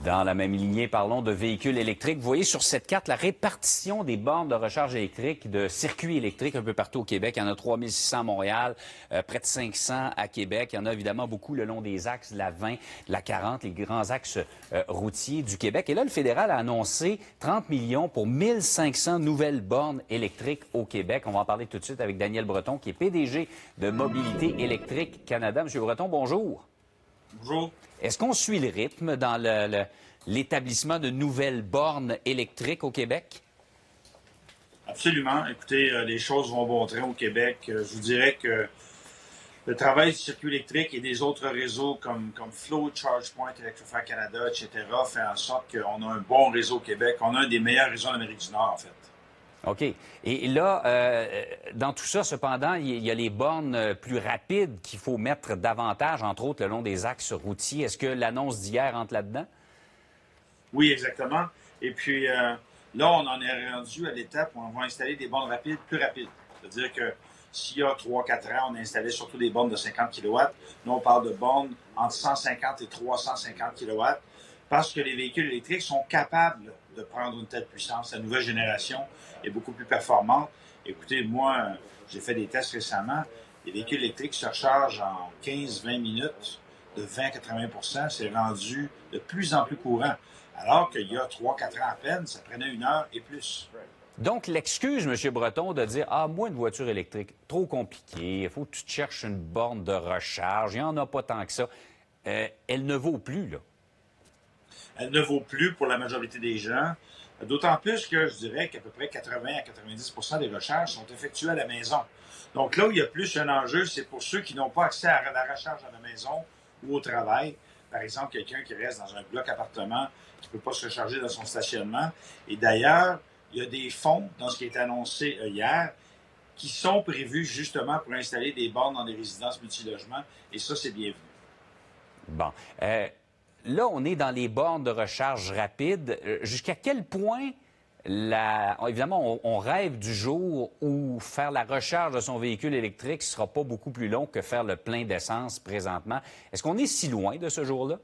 Dans la même lignée, parlons de véhicules électriques. Vous voyez sur cette carte la répartition des bornes de recharge électrique, de circuits électriques un peu partout au Québec. Il y en a 3600 à Montréal, près de 500 à Québec. Il y en a évidemment beaucoup le long des axes de la 20, de la 40, les grands axes routiers du Québec. Et là, le fédéral a annoncé 30 millions pour 1500 nouvelles bornes électriques au Québec. On va en parler tout de suite avec Daniel Breton, qui est PDG de Mobilité électrique Canada. Monsieur Breton, bonjour. Bonjour. Est-ce qu'on suit le rythme dans l'établissement de nouvelles bornes électriques au Québec? Absolument. Écoutez, les choses vont bon train au Québec. Je vous dirais que le travail du circuit électrique et des autres réseaux comme Flow, ChargePoint, Electrify Canada, etc. fait en sorte qu'on a un bon réseau au Québec. On a un des meilleurs réseaux en Amérique du Nord, en fait. OK. Et là, dans tout ça, cependant, il y a les bornes plus rapides qu'il faut mettre davantage, entre autres, le long des axes routiers. Est-ce que l'annonce d'hier entre là-dedans? Oui, exactement. Et puis, là, on en est rendu à l'étape où on va installer des bornes rapides plus rapides. C'est-à-dire que s'il y a 3-4 ans, on installait surtout des bornes de 50 kW. Là, on parle de bornes entre 150 et 350 kW parce que les véhicules électriques sont capables de prendre une telle puissance. La nouvelle génération est beaucoup plus performante. Écoutez, moi, j'ai fait des tests récemment. Les véhicules électriques se rechargent en 15-20 minutes de 20 à 80 %. C'est rendu de plus en plus courant. Alors qu'il y a 3-4 ans à peine, ça prenait 1 heure et plus. Donc, l'excuse, M. Breton, de dire « Ah, moi, une voiture électrique, trop compliqué, il faut que tu te cherches une borne de recharge, il n'y en a pas tant que ça. Elle ne vaut plus, là. » Elle ne vaut plus pour la majorité des gens. D'autant plus que je dirais qu'à peu près 80 à 90 % des recharges sont effectuées à la maison. Donc là où il y a plus un enjeu, c'est pour ceux qui n'ont pas accès à la recharge à la maison ou au travail. Par exemple, quelqu'un qui reste dans un bloc appartement, qui ne peut pas se recharger dans son stationnement. Et d'ailleurs, il y a des fonds, dans ce qui a été annoncé hier, qui sont prévus justement pour installer des bornes dans des résidences multilogements. Et ça, c'est bienvenu. Bon. Là, on est dans les bornes de recharge rapide. Jusqu'à quel point, évidemment, on rêve du jour où faire la recharge de son véhicule électrique ne sera pas beaucoup plus long que faire le plein d'essence présentement. Est-ce qu'on est si loin de ce jour-là?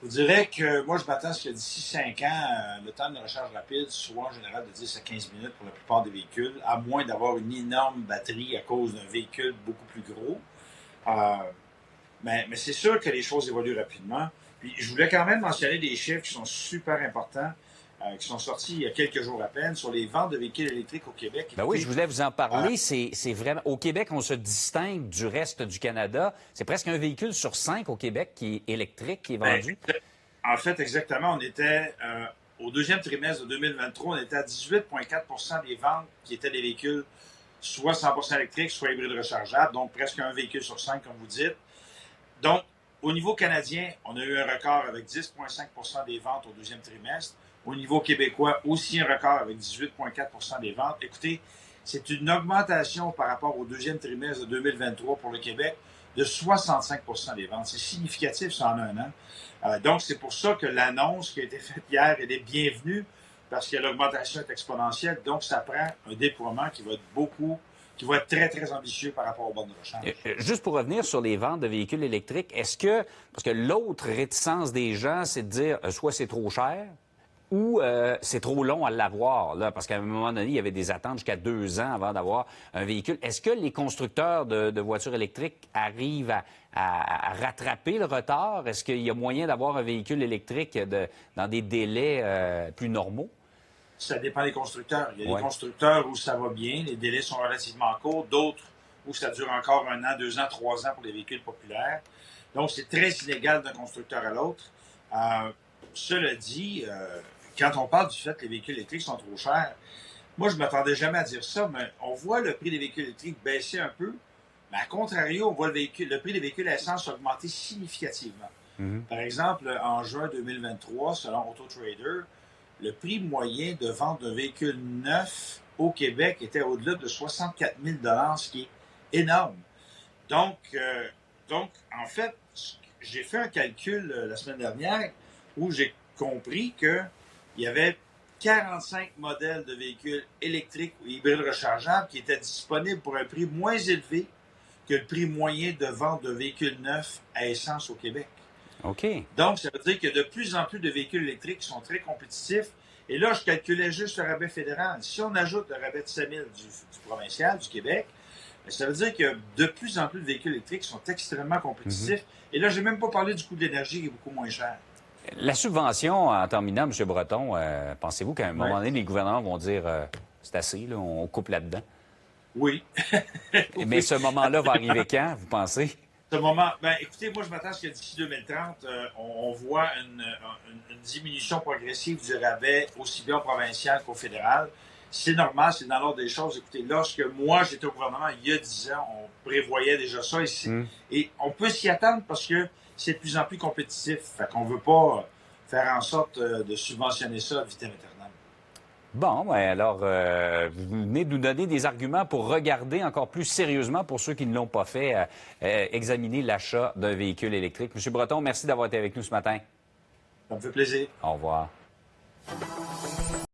Je dirais que moi, je m'attends à ce que d'ici 5 ans, le temps de recharge rapide soit en général de 10 à 15 minutes pour la plupart des véhicules, à moins d'avoir une énorme batterie à cause d'un véhicule beaucoup plus gros. Mais c'est sûr que les choses évoluent rapidement. Puis je voulais quand même mentionner des chiffres qui sont super importants, qui sont sortis il y a quelques jours à peine, sur les ventes de véhicules électriques au Québec. Ben oui, je voulais vous en parler. C'est vraiment au Québec, on se distingue du reste du Canada. C'est presque un véhicule sur 5 au Québec qui est électrique, qui est vendu. En fait, exactement. On était au deuxième trimestre de 2023, on était à 18,4 % des ventes qui étaient des véhicules soit 100 % électriques, soit hybrides rechargeables, donc presque un véhicule sur 5, comme vous dites. Donc, au niveau canadien, on a eu un record avec 10,5 % des ventes au deuxième trimestre. Au niveau québécois, aussi un record avec 18,4 % des ventes. Écoutez, c'est une augmentation par rapport au deuxième trimestre de 2023 pour le Québec de 65 % des ventes. C'est significatif, ça, en un an. Donc, c'est pour ça que l'annonce qui a été faite hier, elle est bienvenue parce que l'augmentation est exponentielle. Donc, ça prend un déploiement qui va être très, très ambitieux par rapport aux bornes de recharge. Juste pour revenir sur les ventes de véhicules électriques, parce que l'autre réticence des gens, c'est de dire soit c'est trop cher ou c'est trop long à l'avoir, là, parce qu'à un moment donné, il y avait des attentes jusqu'à 2 ans avant d'avoir un véhicule. Est-ce que les constructeurs de voitures électriques arrivent à rattraper le retard? Est-ce qu'il y a moyen d'avoir un véhicule électrique dans des délais plus normaux? Ça dépend des constructeurs. Il y a des constructeurs où ça va bien, les délais sont relativement courts, d'autres où ça dure encore 1 an, 2 ans, 3 ans pour les véhicules populaires. Donc, c'est très inégal d'un constructeur à l'autre. Cela dit, quand on parle du fait que les véhicules électriques sont trop chers, moi, je ne m'attendais jamais à dire ça, mais on voit le prix des véhicules électriques baisser un peu, mais à contrario, on voit le prix des véhicules à essence augmenter significativement. Par exemple, en juin 2023, selon AutoTrader, le prix moyen de vente d'un véhicule neuf au Québec était au-delà de 64 000 $, ce qui est énorme. Donc, en fait, j'ai fait un calcul la semaine dernière où j'ai compris qu'il y avait 45 modèles de véhicules électriques ou hybrides rechargeables qui étaient disponibles pour un prix moins élevé que le prix moyen de vente de véhicules neufs à essence au Québec. OK. Donc, ça veut dire qu'il y a de plus en plus de véhicules électriques qui sont très compétitifs. Et là, je calculais juste le rabais fédéral. Si on ajoute le rabais de 5 000 du provincial, du Québec, ça veut dire qu'il y a de plus en plus de véhicules électriques qui sont extrêmement compétitifs. Et là, je n'ai même pas parlé du coût de l'énergie qui est beaucoup moins cher. La subvention, en terminant, M. Breton, pensez-vous qu'à un moment donné, les gouvernements vont dire c'est assez, là, on coupe là-dedans? Oui. Mais ce moment-là va arriver quand, vous pensez? Ce moment, ben, écoutez, moi, je m'attends à ce que d'ici 2030, on voit une diminution progressive du rabais, aussi bien au provincial qu'au fédéral. C'est normal, c'est dans l'ordre des choses. Écoutez, lorsque moi, j'étais au gouvernement, il y a 10 ans, on prévoyait déjà ça. Et on peut s'y attendre parce que c'est de plus en plus compétitif. Fait qu'on ne veut pas faire en sorte de subventionner ça ad vitam aeternam. Bon, ben alors, vous venez de nous donner des arguments pour regarder encore plus sérieusement, pour ceux qui ne l'ont pas fait, examiner l'achat d'un véhicule électrique. M. Breton, merci d'avoir été avec nous ce matin. Ça me fait plaisir. Au revoir.